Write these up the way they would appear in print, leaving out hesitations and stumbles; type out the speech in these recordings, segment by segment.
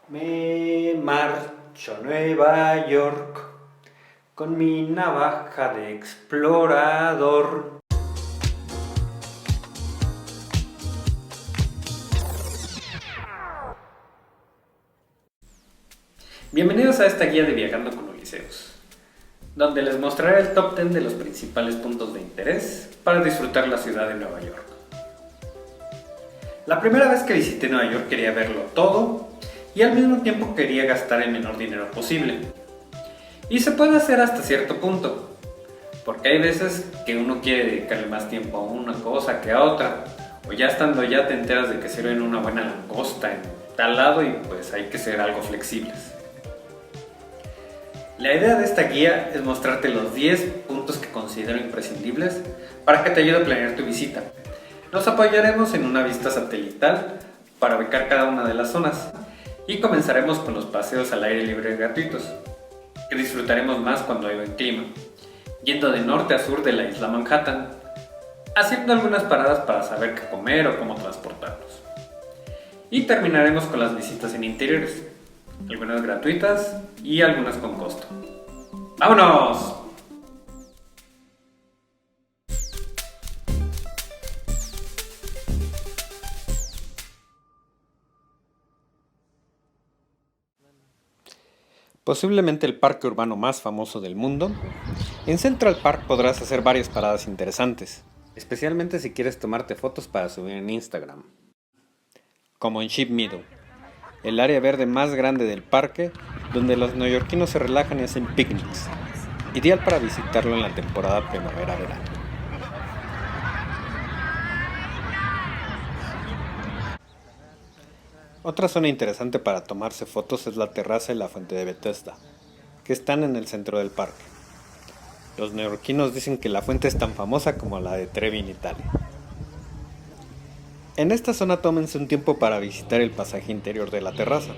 Me marcho a Nueva York con mi navaja de explorador. Bienvenidos a esta guía de Viajando con Uliseos, donde les mostraré el top 10 de los principales puntos de interés para disfrutar la ciudad de Nueva York. La primera vez que visité Nueva York quería verlo todo y al mismo tiempo quería gastar el menor dinero posible. Y se puede hacer hasta cierto punto, porque hay veces que uno quiere dedicarle más tiempo a una cosa que a otra, o ya estando allá te enteras de que sirven una buena langosta en tal lado y pues hay que ser algo flexibles. La idea de esta guía es mostrarte los 10 puntos que considero imprescindibles para que te ayude a planear tu visita. Nos apoyaremos en una vista satelital para ubicar cada una de las zonas y comenzaremos con los paseos al aire libre gratuitos, que disfrutaremos más cuando hay buen clima, yendo de norte a sur de la isla Manhattan, haciendo algunas paradas para saber qué comer o cómo transportarnos. Y terminaremos con las visitas en interiores, algunas gratuitas y algunas con costo. ¡Vámonos! Posiblemente el parque urbano más famoso del mundo, en Central Park podrás hacer varias paradas interesantes, especialmente si quieres tomarte fotos para subir en Instagram. Como en Sheep Meadow, el área verde más grande del parque, donde los neoyorquinos se relajan y hacen picnics, ideal para visitarlo en la temporada primavera-verano. Otra zona interesante para tomarse fotos es la terraza y la fuente de Bethesda, que están en el centro del parque. Los neoyorquinos dicen que la fuente es tan famosa como la de Trevi en Italia. En esta zona tómense un tiempo para visitar el pasaje interior de la terraza,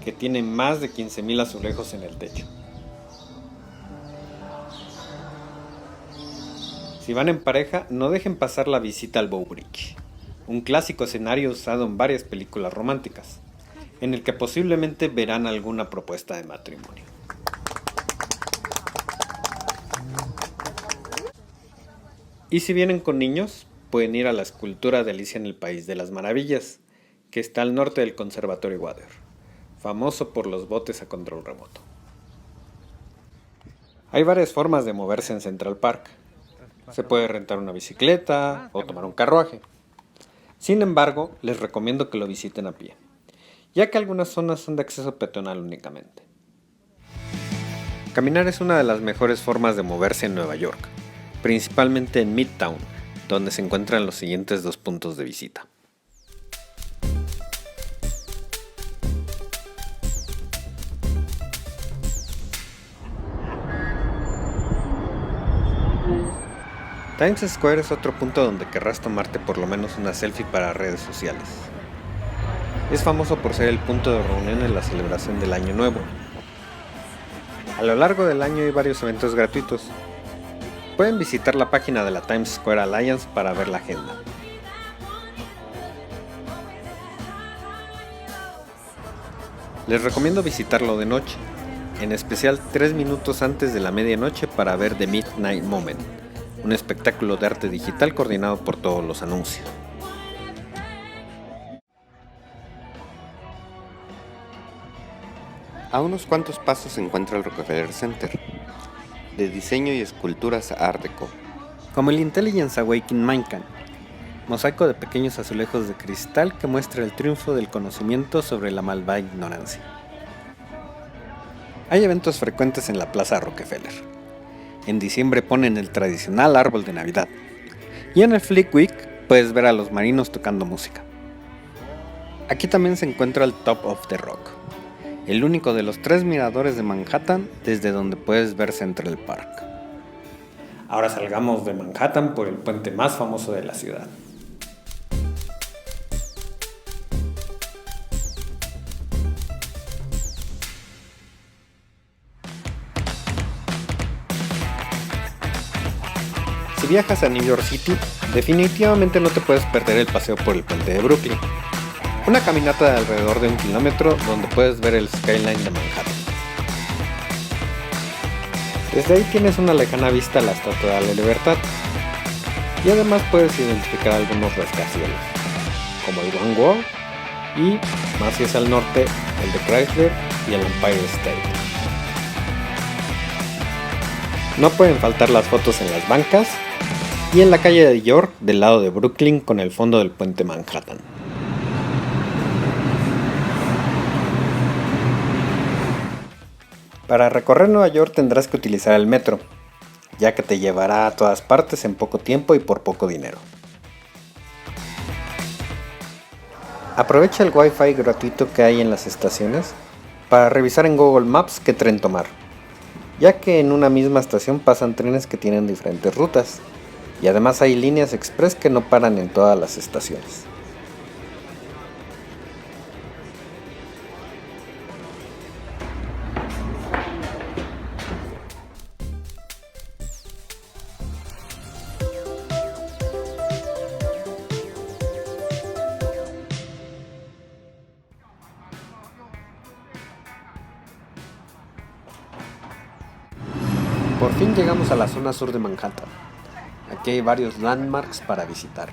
que tiene más de 15,000 azulejos en el techo. Si van en pareja, no dejen pasar la visita al Bow Bridge, un clásico escenario usado en varias películas románticas, en el que posiblemente verán alguna propuesta de matrimonio. Y si vienen con niños, pueden ir a la escultura de Alicia en el País de las Maravillas, que está al norte del Conservatorio Water, famoso por los botes a control remoto. Hay varias formas de moverse en Central Park. Se puede rentar una bicicleta o tomar un carruaje. Sin embargo, les recomiendo que lo visiten a pie, ya que algunas zonas son de acceso peatonal únicamente. Caminar es una de las mejores formas de moverse en Nueva York, principalmente en Midtown, donde se encuentran los siguientes 2 puntos de visita. Times Square es otro punto donde querrás tomarte por lo menos una selfie para redes sociales. Es famoso por ser el punto de reunión en la celebración del Año Nuevo. A lo largo del año hay varios eventos gratuitos. Pueden visitar la página de la Times Square Alliance para ver la agenda. Les recomiendo visitarlo de noche, en especial 3 minutos antes de la medianoche para ver The Midnight Moment, un espectáculo de arte digital coordinado por todos los anuncios. A unos cuantos pasos se encuentra el Rockefeller Center, de diseño y esculturas Art Deco. Como el Intelligence Awakening Minecraft, mosaico de pequeños azulejos de cristal que muestra el triunfo del conocimiento sobre la malvada ignorancia. Hay eventos frecuentes en la Plaza Rockefeller. En diciembre ponen el tradicional árbol de Navidad. Y en el Fleet Week puedes ver a los marinos tocando música. Aquí también se encuentra el Top of the Rock, el único de los 3 miradores de Manhattan desde donde puedes ver Central Park. Ahora salgamos de Manhattan por el puente más famoso de la ciudad. Si viajas a New York City, definitivamente no te puedes perder el paseo por el puente de Brooklyn. Una caminata de alrededor de 1 kilómetro donde puedes ver el skyline de Manhattan. Desde ahí tienes una lejana vista a la Estatua de la Libertad y además puedes identificar algunos rascacielos, como el One World y, más hacia el norte, el de Chrysler y el Empire State. No pueden faltar las fotos en las bancas y en la calle de York del lado de Brooklyn con el fondo del puente Manhattan. Para recorrer Nueva York tendrás que utilizar el metro, ya que te llevará a todas partes en poco tiempo y por poco dinero. Aprovecha el Wi-Fi gratuito que hay en las estaciones para revisar en Google Maps qué tren tomar, ya que en una misma estación pasan trenes que tienen diferentes rutas, y además hay líneas express que no paran en todas las estaciones. Por fin llegamos a la zona sur de Manhattan. Aquí hay varios landmarks para visitar.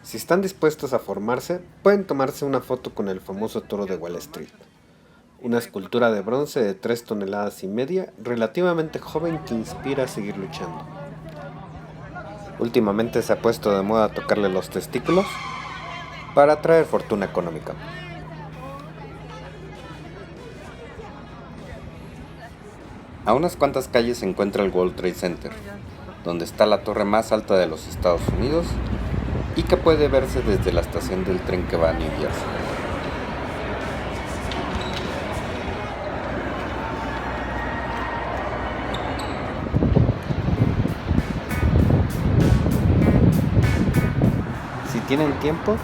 Si están dispuestos a formarse, pueden tomarse una foto con el famoso toro de Wall Street, una escultura de bronce de 3,5 toneladas, relativamente joven que inspira a seguir luchando. Últimamente se ha puesto de moda tocarle los testículos para atraer fortuna económica. A unas cuantas calles se encuentra el World Trade Center, donde está la torre más alta de los Estados Unidos y que puede verse desde la estación del tren que va a New Jersey. Si tienen tiempo,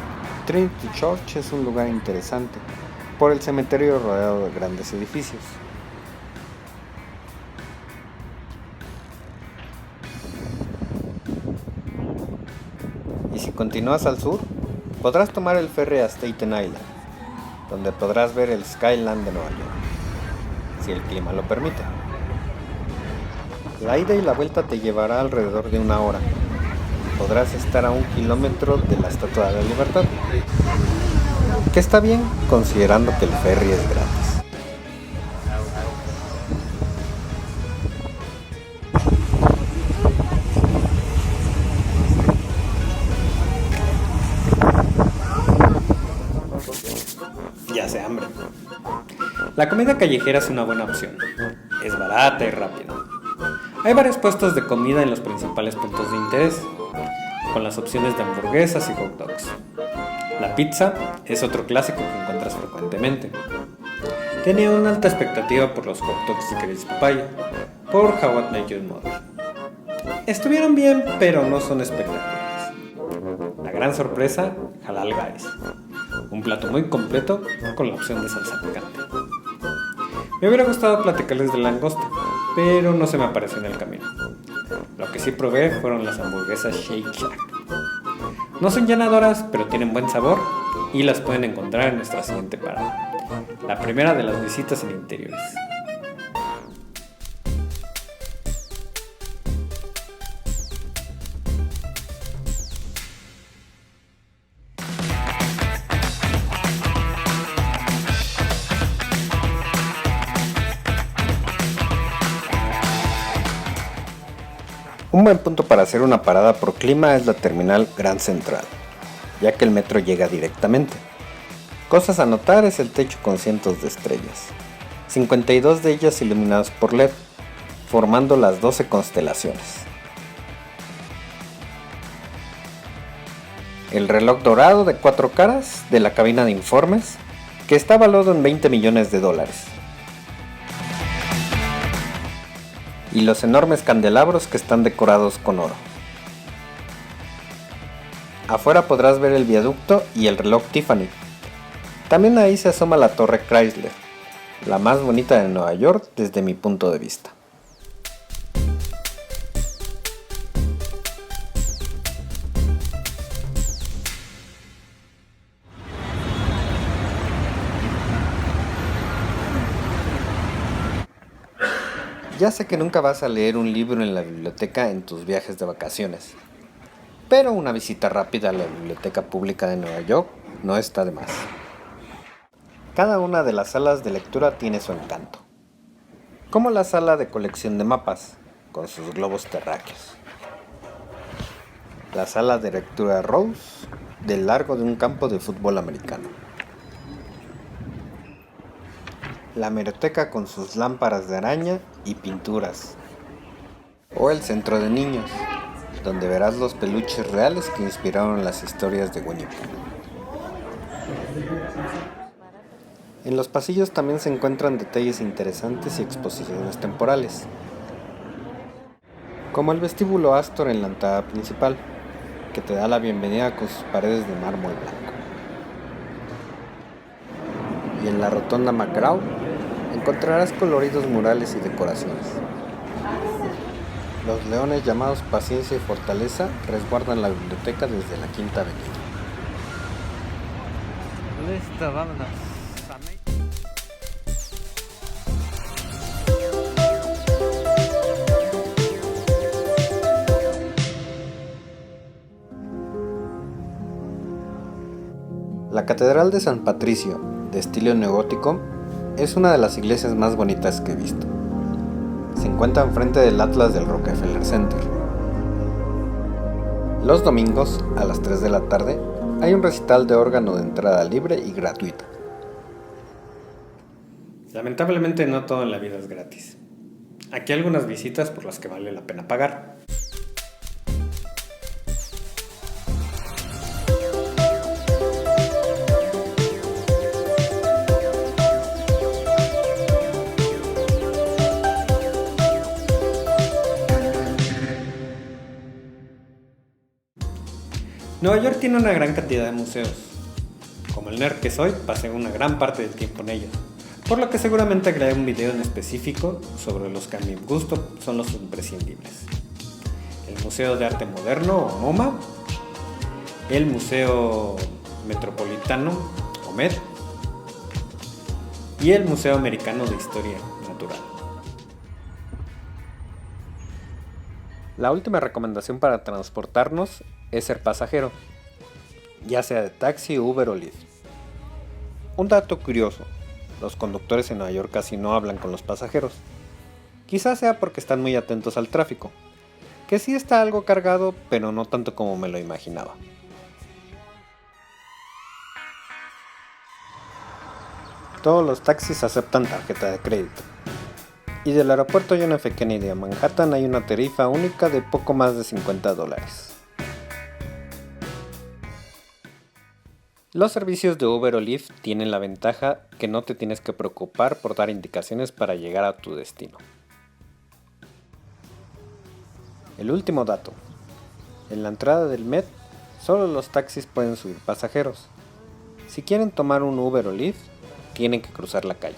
Trinity Church es un lugar interesante, por el cementerio rodeado de grandes edificios. Y si continúas al sur, podrás tomar el ferry a Staten Island, donde podrás ver el skyline de Nueva York, si el clima lo permite. La ida y la vuelta te llevará alrededor de 1 hora. Podrás estar a 1 kilómetro de la Estatua de la Libertad, que está bien considerando que el ferry es gratis. Ya hace hambre. La comida callejera es una buena opción. Es barata y rápida. Hay varios puestos de comida en los principales puntos de interés, con las opciones de hamburguesas y hot dogs. La pizza es otro clásico que encuentras frecuentemente. Tenía una alta expectativa por los hot dogs de Chris Papaya, por How I Met Your Mother. Estuvieron bien, pero no son espectaculares. La gran sorpresa, Halal Guys, un plato muy completo con la opción de salsa picante. Me hubiera gustado platicarles de langosta, pero no se me apareció en el camino. Lo que sí probé fueron las hamburguesas Shake Shack. No son llenadoras, pero tienen buen sabor y las pueden encontrar en nuestra siguiente parada, la primera de las visitas en interiores. Un buen punto para hacer una parada por clima es la terminal Grand Central, ya que el metro llega directamente. Cosas a notar es el techo con cientos de estrellas, 52 de ellas iluminadas por LED, formando las 12 constelaciones. El reloj dorado de 4 caras de la cabina de informes, que está valuado en $20 millones. Y los enormes candelabros que están decorados con oro. Afuera podrás ver el viaducto y el reloj Tiffany. También ahí se asoma la torre Chrysler, la más bonita de Nueva York desde mi punto de vista. Ya sé que nunca vas a leer un libro en la biblioteca en tus viajes de vacaciones, pero una visita rápida a la Biblioteca Pública de Nueva York no está de más. Cada una de las salas de lectura tiene su encanto, como la sala de colección de mapas, con sus globos terráqueos. La sala de lectura Rose, del largo de un campo de fútbol americano. La hemeroteca con sus lámparas de araña y pinturas. O el centro de niños, donde verás los peluches reales que inspiraron las historias de Winnie Pooh. En los pasillos también se encuentran detalles interesantes y exposiciones temporales, como el vestíbulo Astor en la entrada principal, que te da la bienvenida con sus paredes de mármol blanco. Y en la rotonda McGraw encontrarás coloridos murales y decoraciones. Los leones llamados Paciencia y Fortaleza resguardan la biblioteca desde la Quinta Avenida. Listo, vámonos. La Catedral de San Patricio, de estilo neogótico, es una de las iglesias más bonitas que he visto. Se encuentra enfrente del Atlas del Rockefeller Center. Los domingos, a las 3 de la tarde, hay un recital de órgano de entrada libre y gratuita. Lamentablemente no todo en la vida es gratis. Aquí hay algunas visitas por las que vale la pena pagar. Nueva York tiene una gran cantidad de museos. Como el nerd que soy, pasé una gran parte del tiempo en ellos, por lo que seguramente crearé un video en específico sobre los que a mi gusto son los imprescindibles. El Museo de Arte Moderno, o MoMA, el Museo Metropolitano, o MET, y el Museo Americano de Historia Natural. La última recomendación para transportarnos es ser pasajero, ya sea de taxi, Uber o Lyft. Un dato curioso, los conductores en Nueva York casi no hablan con los pasajeros. Quizás sea porque están muy atentos al tráfico, que sí está algo cargado, pero no tanto como me lo imaginaba. Todos los taxis aceptan tarjeta de crédito. Y del aeropuerto John F. Kennedy a Manhattan hay una tarifa única de poco más de $50. Los servicios de Uber o Lyft tienen la ventaja que no te tienes que preocupar por dar indicaciones para llegar a tu destino. El último dato. En la entrada del Met, solo los taxis pueden subir pasajeros. Si quieren tomar un Uber o Lyft, tienen que cruzar la calle.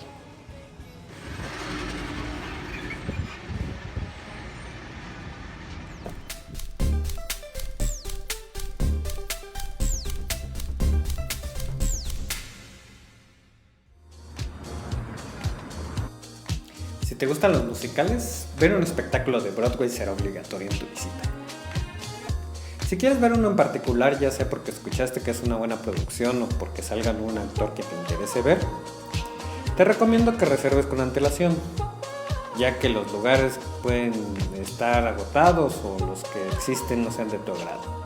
Si te gustan los musicales, ver un espectáculo de Broadway será obligatorio en tu visita. Si quieres ver uno en particular, ya sea porque escuchaste que es una buena producción o porque salga algún actor que te interese ver, te recomiendo que reserves con antelación, ya que los lugares pueden estar agotados o los que existen no sean de tu agrado.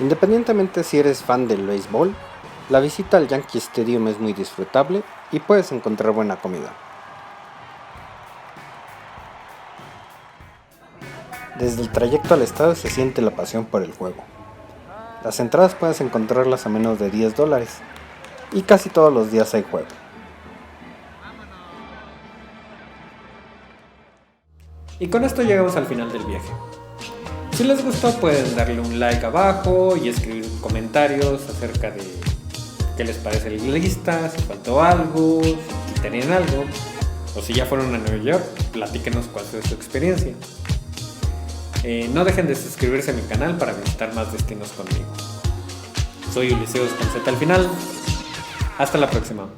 Independientemente si eres fan del béisbol, la visita al Yankee Stadium es muy disfrutable y puedes encontrar buena comida. Desde el trayecto al estadio se siente la pasión por el juego. Las entradas puedes encontrarlas a menos de $10 y casi todos los días hay juego. Y con esto llegamos al final del viaje. Si les gustó pueden darle un like abajo y escribir comentarios acerca de qué les parece la lista, si faltó algo, si tenían algo, o si ya fueron a Nueva York, platíquenos cuál fue su experiencia. No dejen de suscribirse a mi canal para visitar más destinos conmigo. Soy Uliseos con Z al final. Hasta la próxima.